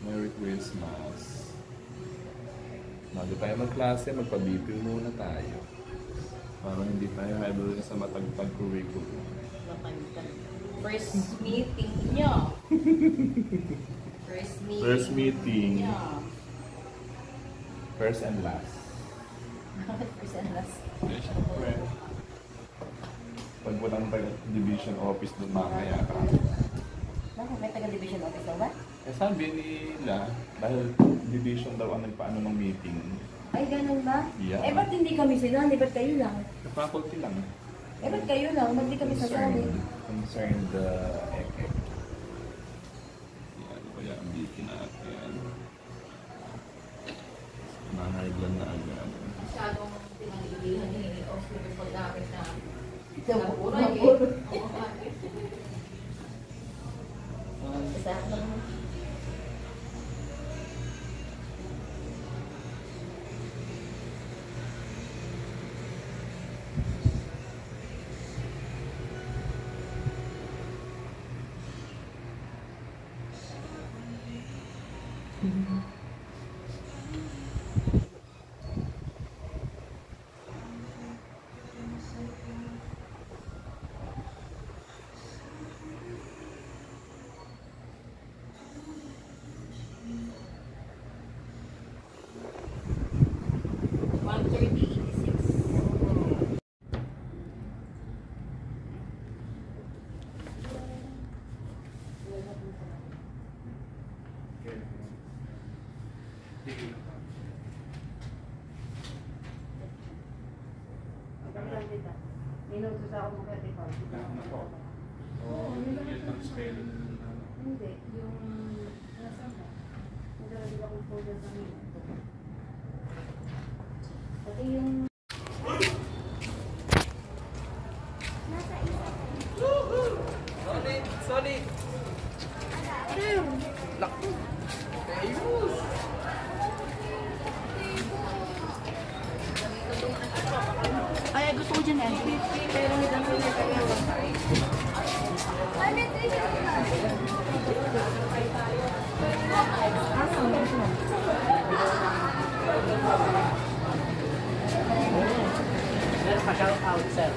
Merry Christmas. Bago tayo magklase, magpa-BP muna tayo. Para hindi tayo habol sa matagpag curriculum. Matagpag. First meeting nyo. First meeting. First and last. First and last. Yeah, syempre. Pag walang taga-division office doon mamaya ka. Bakit may taga-division office daw ba? Eh sabi nila, dahil division daw ang nagpaano ng meeting. Ay, ganun ba? Yeah. Eh, ba't hindi kami sila? Ba't kayo lang? Sa faculty lang. Eh, ba't kayo lang? Ba't di kami sasali? Concerned ECEC. Yan, kaya ang BP natin. Nahaglan na agad. Masyadong pinag-iihan ni Oscar yung pag-gamit na Minutos ako mag-35. Oo, yun ang spelling. Hindi, yung nasa mo. Nagdala akong folder sa minuto. Pati yung... Nasa isa. Solid! Lakto! Ayos! Ay, gusto ko dyan eh. Pero hindi lang ko kayo. Meron pa shout out, sir.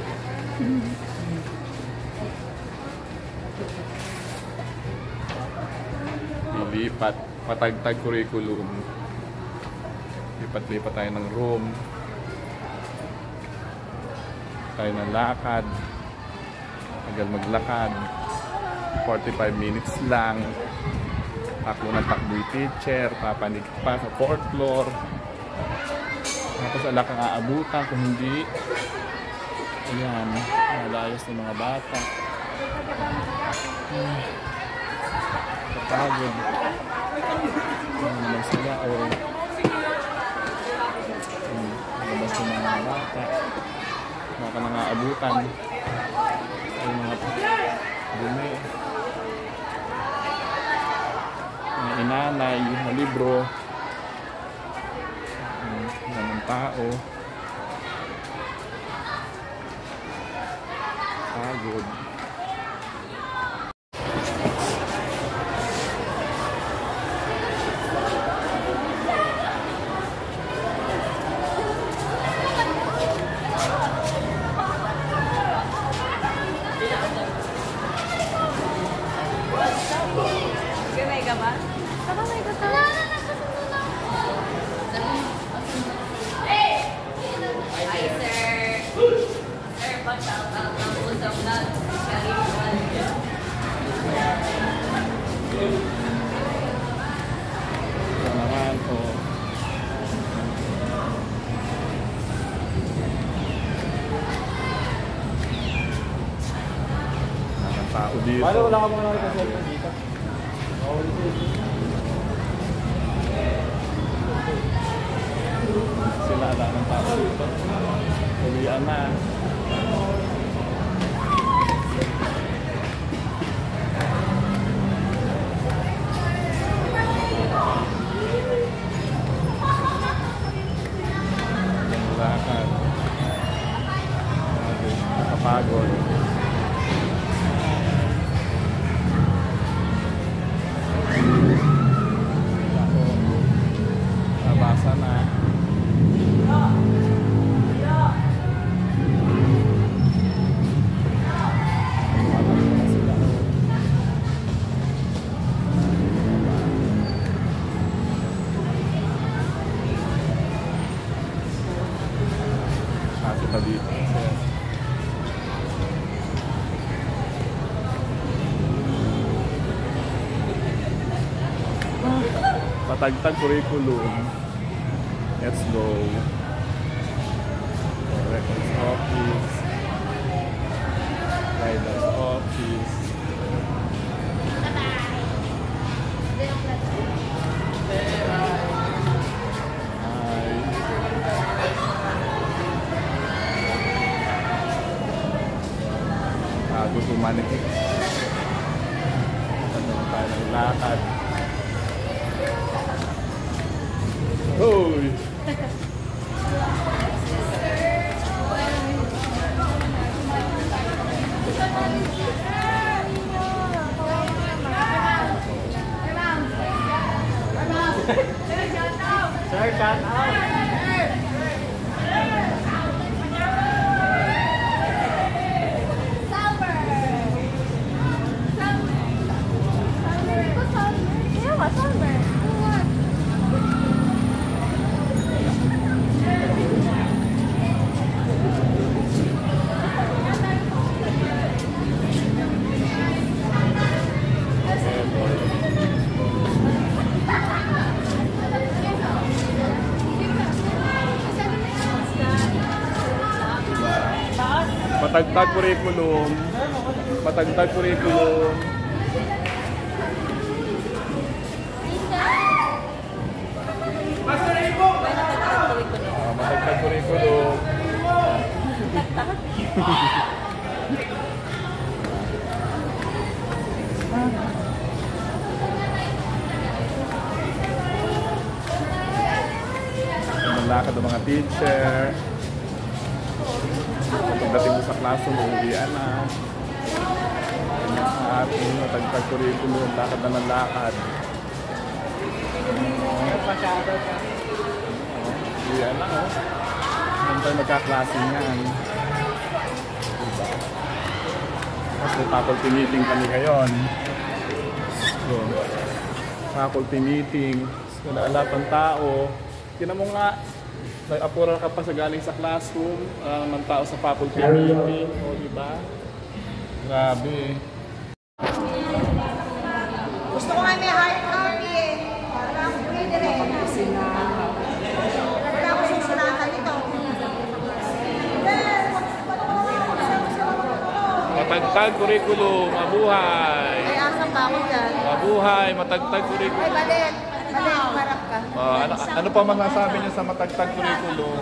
Lilipat. Patagtag curriculum. Lipat-lipat tayo ng room. Tayo ng lakad. Tagal maglakad. 45 minutes lang. Takbo ng takbo yung teacher. Papanik pa sa 4th floor. Tapos ala kang aabutan kung hindi. Ayan. Malayos ng mga bata. Kapagod. Naman sila o nabas ng mga bata. Mga ka nang aabutan. Ay mga dumi. Mga inanay, mga libro. Mga tao. Pagod. Gamay ka ba? Kakamay ko sa... Hi, sir. Sir, pa-shout out ng Usap Vlog. Ito naman po. Nakang tao dito. Paano wala ka muna nakita dito? Sila ala ng tao dito. Ulian na. Lakad. Nakapagod. Matagtag curriculum. Let's go. Records office. Guidance office. Bago tumanikik. Ano tayo ng lakad. Hoy! Sir, shout out. Matagtag curriculum. Matagtag curriculum. Matagtag curriculum. Malakad ang mga teacher. Pagdating mo sa classroom, uuwian na. At matagtag curriculum, lakad na ng lakad. Uuwian na, oh. Ngayon tayo magkaklase niyan. Diba? At may faculty meeting kami ngayon. So, faculty meeting. So, lahat ng tao. Tinan mo nga, nag-apura ka pa sa galing sa classroom, ng tao sa faculty meeting, o diba? Grabe. Gusto ko nga may hard copy eh. Parang pwede rin. Wala ko susunatan ito. Matagtag curriculum, mabuhay! Ay, asang pa ako dyan. Mabuhay, matagtag Ay, curriculum. balik. Balik, parang ka. Ano pa masasabi niyo sa matagtag curriculum?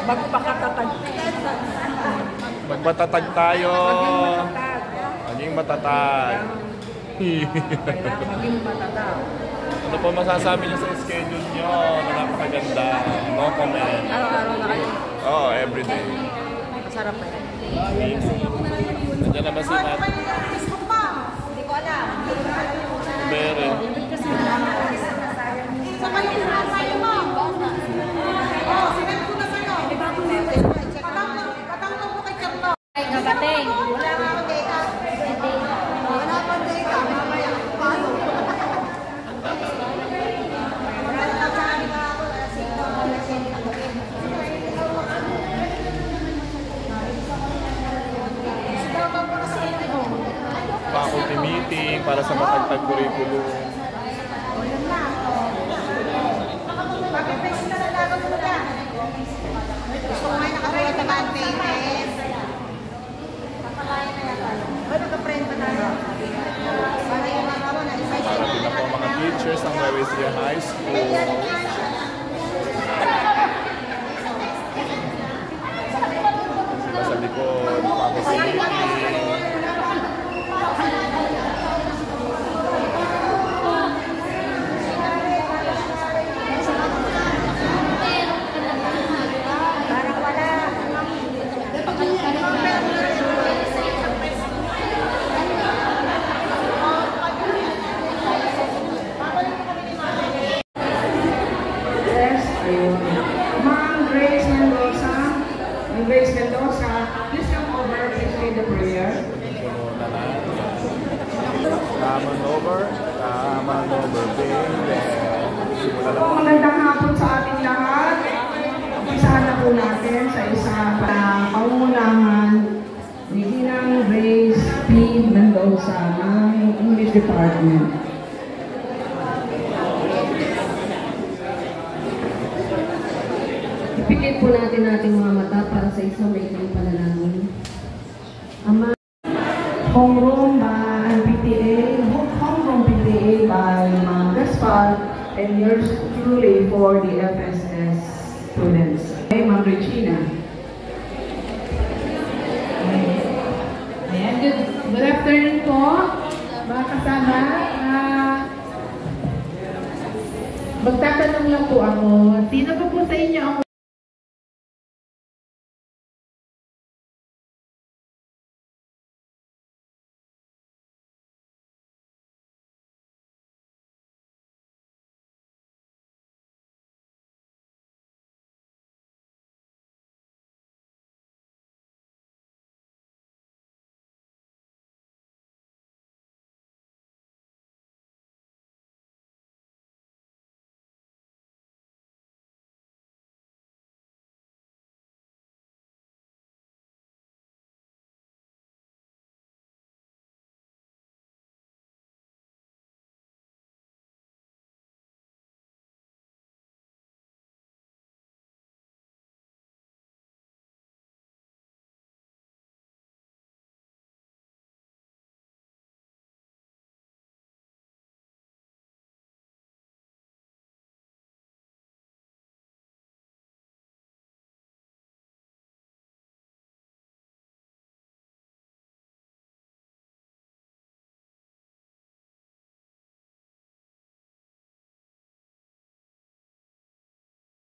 Magpakatatag. Magmatatag tayo. Maging matatag. Maging matatag. Ano pa masasabi niyo sa schedule niyo na napakaganda? No comment. Araw-araw na kayo. Oo, everyday. Masarap na yan. Nandiyan na ba si Nat? Facebook pa. Hindi ko alam. Meron. Sa kayo na sa'yo mo. Oo, sinend ko na sa'yo. Patang mo kay Chapto. Ay, gabating. Wala nga ako data. Wala pa data. Mamaya. Paano? Wala na lang sabi ka ako. Faculty meeting para sa matagtag curriculum. Bakit na nalagot mo na? Gusto ko nga nakatulad na bad payments. Ay, nagka-friend pa tayo. Para yung mga mo, na-decide Para din ako ang mga teachers ng Marislia High School. Sila sa likod, faculty meeting. Grace Mendoza, please come over and say the prayer. Come on over, baby. Magandang hapon sa ating lahat. Isahan na po natin sa isang pangungunahan ni Ginang Grace P. Mendoza ng English Department. Pikit po natin ating mga mata para sa isang maikling panalangin. Ama, homeroom by PTA, homeroom PTA by Ma'am Gaspar, and yours truly for the FSS students. Okay, Ma'am Regina. Ayan, good afternoon po, mga kasama. Magtatanong lang po ako, sino pa po sa inyo ako